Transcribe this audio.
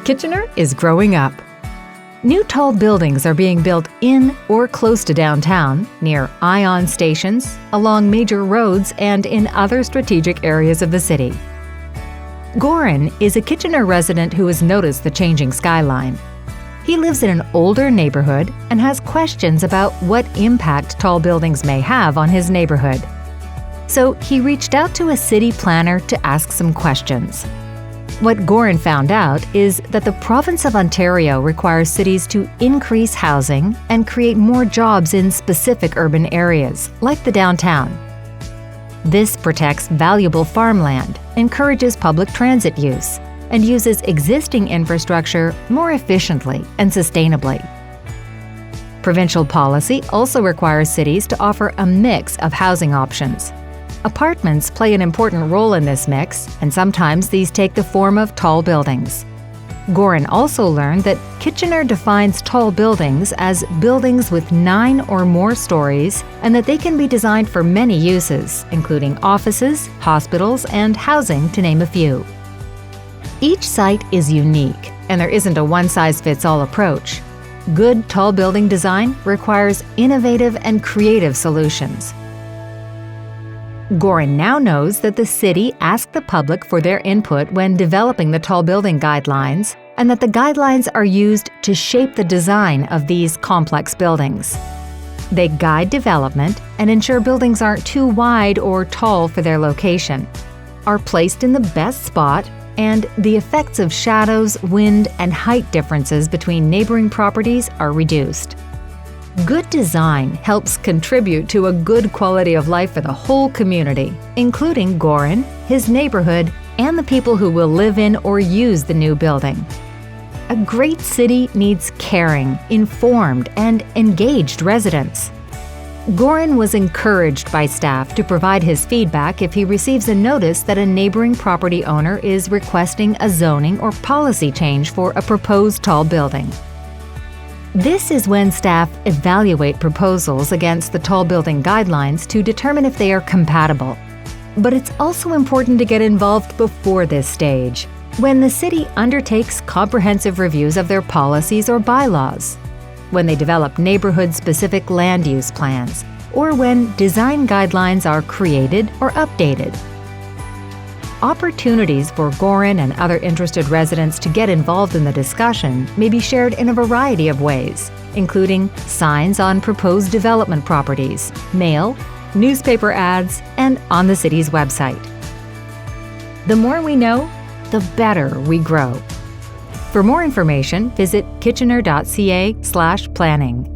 Kitchener is growing up. New tall buildings are being built in or close to downtown, near ion stations, along major roads, and in other strategic areas of the city. Goran is a Kitchener resident who has noticed the changing skyline. He lives in an older neighborhood and has questions about what impact tall buildings may have on his neighborhood. So he reached out to a city planner to ask some questions. What Goran found out is that the province of Ontario requires cities to increase housing and create more jobs in specific urban areas, like the downtown. This protects valuable farmland, encourages public transit use, and uses existing infrastructure more efficiently and sustainably. Provincial policy also requires cities to offer a mix of housing options. Apartments play an important role in this mix, and sometimes these take the form of tall buildings. Goran also learned that Kitchener defines tall buildings as buildings with 9 or more stories, and that they can be designed for many uses, including offices, hospitals, and housing, to name a few. Each site is unique, and there isn't a one-size-fits-all approach. Good tall building design requires innovative and creative solutions. Goran now knows that the city asked the public for their input when developing the tall building guidelines, and that the guidelines are used to shape the design of these complex buildings. They guide development and ensure buildings aren't too wide or tall for their location, are placed in the best spot, and the effects of shadows, wind, and height differences between neighboring properties are reduced. Good design helps contribute to a good quality of life for the whole community, including Goran, his neighborhood, and the people who will live in or use the new building. A great city needs caring, informed, and engaged residents. Goran was encouraged by staff to provide his feedback if he receives a notice that a neighboring property owner is requesting a zoning or policy change for a proposed tall building. This is when staff evaluate proposals against the tall building guidelines to determine if they are compatible. But it's also important to get involved before this stage, when the city undertakes comprehensive reviews of their policies or bylaws, when they develop neighborhood-specific land use plans, or when design guidelines are created or updated. Opportunities for Goran and other interested residents to get involved in the discussion may be shared in a variety of ways, including signs on proposed development properties, mail, newspaper ads, and on the city's website. The more we know, the better we grow. For more information, visit kitchener.ca/planning.